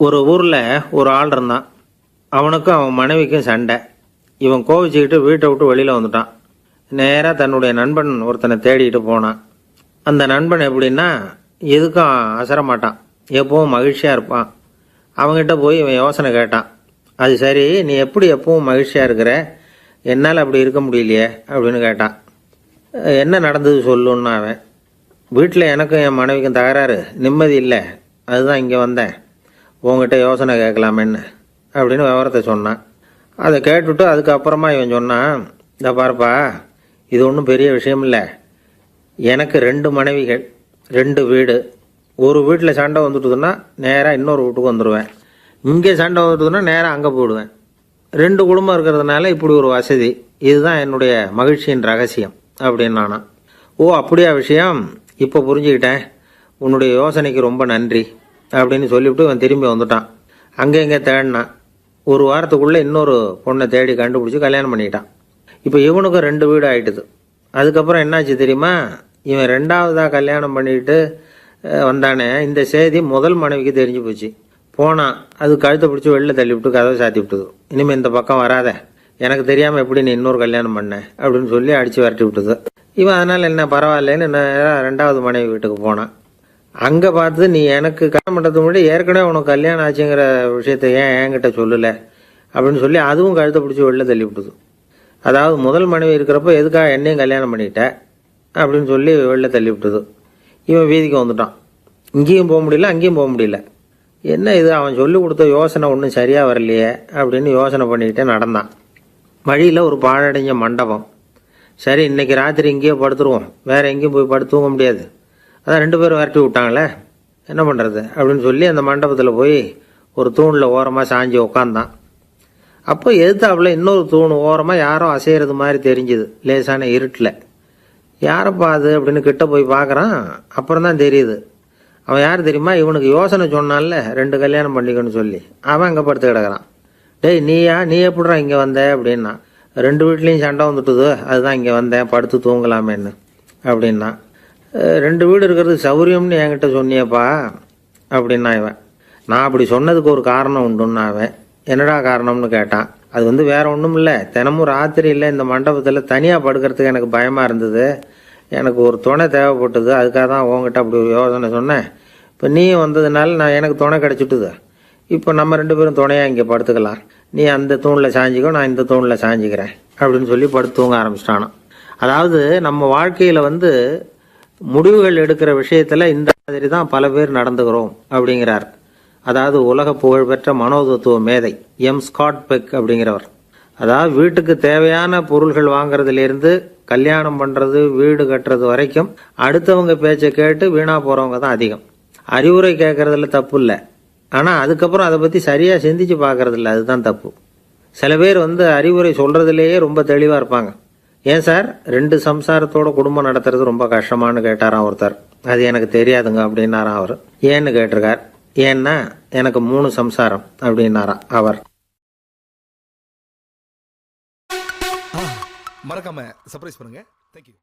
ஒரு ஊரில் ஒரு ஆள் இருந்தான். அவனுக்கும் அவன் மனைவிக்கும் சண்டை. இவன் கோவிச்சுக்கிட்டு வீட்டை விட்டு வெளியில் வந்துட்டான். நேராக தன்னுடைய நண்பன் ஒருத்தனை தேடிட்டு போனான். அந்த நண்பன் எப்படின்னா எதுக்கும் அசர மாட்டான், எப்பவும் மகிழ்ச்சியாக இருப்பான். அவங்ககிட்ட போய் இவன் யோசனை கேட்டான். அது சரி, நீ எப்படி எப்பவும் மகிழ்ச்சியாக இருக்கிற, என்னால் அப்படி இருக்க முடியலையே அப்படின்னு கேட்டான். என்ன நடந்தது சொல்லுன்னா அவன், வீட்டில் எனக்கும் என் மனைவிக்கும் தகராறு, நிம்மதி இல்லை, அதுதான் இங்கே வந்தேன், உங்ககிட்ட யோசனை கேட்கலாமேன்னு அப்படின்னு விவரத்தை சொன்னான். அதை கேட்டுவிட்டு அதுக்கப்புறமா இவன் சொன்னான், இந்த பாருப்பா, இது ஒன்றும் பெரிய விஷயம் இல்லை. எனக்கு 2 மனைவிகள், 2 வீடு. ஒரு வீட்டில் சண்டை வந்துட்டுதுன்னா நேராக இன்னொரு வீட்டுக்கு வந்துடுவேன். இங்கே சண்டை வந்துட்டுதுன்னா நேராக அங்கே போயிடுவேன். 2 குடும்பம் இருக்கிறதுனால இப்படி ஒரு வசதி. இதுதான் என்னுடைய மகிழ்ச்சியின் ரகசியம் அப்படின்னு நானா. ஓ அப்படியா விஷயம், இப்போ புரிஞ்சுக்கிட்டேன், உன்னுடைய யோசனைக்கு ரொம்ப நன்றி அப்படின்னு சொல்லிவிட்டு இவன் திரும்பி வந்துட்டான். அங்கே இங்கே தேடினான். ஒரு வாரத்துக்குள்ளே இன்னொரு பொண்ணை தேடி கண்டுபிடிச்சி கல்யாணம் பண்ணிக்கிட்டான். இப்போ இவனுக்கும் 2 வீடு ஆகிட்டுது. அதுக்கப்புறம் என்னாச்சு தெரியுமா, இவன் 2வதாக கல்யாணம் பண்ணிக்கிட்டு வந்தானே, இந்த செய்தி முதல் மனைவிக்கு தெரிஞ்சு போச்சு. போனான், அது கழுத்தை பிடிச்சி வெளில தள்ளி விட்டு கதவை சாத்தி விட்டுது. இனிமேல் இந்த பக்கம் வராத, எனக்கு தெரியாமல் எப்படி நீ இன்னொரு கல்யாணம் பண்ண அப்படின்னு சொல்லி அடித்து விரட்டி விட்டுது. இவன் அதனால் என்ன பரவாயில்லன்னு 2வது மனைவி வீட்டுக்கு போனான். அங்கே பார்த்து, நீ எனக்கு கல்யாணம் பண்ணுறதுக்கு முன்னாடி ஏற்கனவே உனக்கு கல்யாணம் ஆச்சுங்கிற விஷயத்த ஏன் என்கிட்ட சொல்லலை அப்படின்னு சொல்லி அதுவும் கழுத்தை பிடிச்சி வெளில தள்ளி விட்டுது. அதாவது முதல் மனைவி இருக்கிறப்போ எதுக்காக என்னையும் கல்யாணம் பண்ணிட்ட அப்படின்னு சொல்லி வெளில தள்ளி விட்டுது. இவன் வீதிக்கு வந்துட்டான். இங்கேயும் போக முடியல, அங்கேயும் போக முடியல. என்ன இது, அவன் சொல்லி கொடுத்த யோசனை ஒன்றும் சரியாக வரலையே அப்படின்னு யோசனை பண்ணிக்கிட்டே நடந்தான். வழியில் ஒரு பாழடைஞ்ச மண்டபம். சரி, இன்னைக்கு ராத்திரி இங்கேயே படுத்துருவோம், வேறு எங்கேயும் போய் படுத்து தூங்க முடியாது, அதான் 2 பேரும் விரட்டி விட்டாங்களே, என்ன பண்ணுறது அப்படின்னு சொல்லி அந்த மண்டபத்தில் போய் ஒரு தூணில் ஓரமாக சாஞ்சி உக்காந்தான். அப்போ எதிர்த்தாப்புல இன்னொரு தூண் ஓரமாக யாரோ அசைகிறது மாதிரி தெரிஞ்சுது, லேசான இருட்டில். யாரப்பா அது அப்படின்னு கிட்ட போய் பார்க்குறான். அப்புறம் தான் தெரியுது, அவன் யார் தெரியுமா, இவனுக்கு யோசனை சொன்னான்ல 2 கல்யாணம் பண்ணிக்கணும்னு சொல்லி, அவன் அங்கே படுத்து கிடக்கிறான். டேய் நீயா, நீ எப்படிறா இங்கே வந்த அப்படின்னா. 2 வீட்லேயும் சண்டை வந்துட்டுது, அதுதான் இங்கே வந்தேன், படுத்து தூங்கலாமேன்னு அப்படின்னா. 2 வீடு இருக்கிறது சௌரியம்னு என்கிட்ட சொன்னியப்பா அப்படின்னா இவன். நான் அப்படி சொன்னதுக்கு ஒரு காரணம் உண்டுன்னா அவன். என்னடா காரணம்னு கேட்டான். அது வேற ஒன்றும் இல்லை, தினமும் ராத்திரி இல்லை இந்த மண்டபத்தில் தனியாக படுக்கிறதுக்கு எனக்கு பயமாக இருந்தது, எனக்கு ஒரு துணை தேவைப்பட்டது, அதுக்காக தான் உங்ககிட்ட அப்படி ஒரு யோசனை சொன்னேன். இப்போ நீ வந்ததுனால நான் எனக்கு துணை கிடச்சிட்டுது. இப்போ நம்ம 2 பேரும் துணையாக இங்கே படுத்துக்கலாம், நீ அந்த தூணில் சாஞ்சிக்கோ, நான் இந்த தூணில் சாஞ்சிக்கிறேன் அப்படின்னு சொல்லி படுத்து தூங்க ஆரம்பிச்சிட்டானோ. அதாவது நம்ம வாழ்க்கையில் முடிவுகள் எடுக்கிற விஷயத்தில் இந்த மாதிரி தான் பல பேர் நடந்துக்கிறோம் அப்படிங்கிறார். அதாவது உலக புகழ்பெற்ற மனோதத்துவ மேதை ஸ்காட் பெக் அப்படிங்கிறவர். அதாவது வீட்டுக்கு தேவையான பொருள்கள் வாங்குறதுலேருந்து கல்யாணம் பண்ணுறது, வீடு கட்டுறது வரைக்கும் அடுத்தவங்க பேச்சை கேட்டு வீணாக போகிறவங்க தான் அதிகம். அறிவுரை கேட்கறதுல தப்பு இல்லை, ஆனால் அதுக்கப்புறம் அதை பற்றி சரியாக சிந்திச்சு பார்க்கறதில்ல, அதுதான் தப்பு. சில பேர் அறிவுரை சொல்கிறதுலேயே ரொம்ப தெளிவாக இருப்பாங்க. ஏன் சார் 2 சம்சாரத்தோட குடும்பம் நடத்துறது ரொம்ப கஷ்டமானு கேட்டாராம் ஒருத்தர். அது எனக்கு தெரியாதுங்க அப்படின்னாராம் அவர். ஏன்னு கேட்டிருக்கார். ஏன்னா எனக்கு 3 சம்சாரம் அப்படின்னாராம் அவர். மறக்காம சர்ப்ரைஸ் பண்ணுங்க. தேங்க்யூ.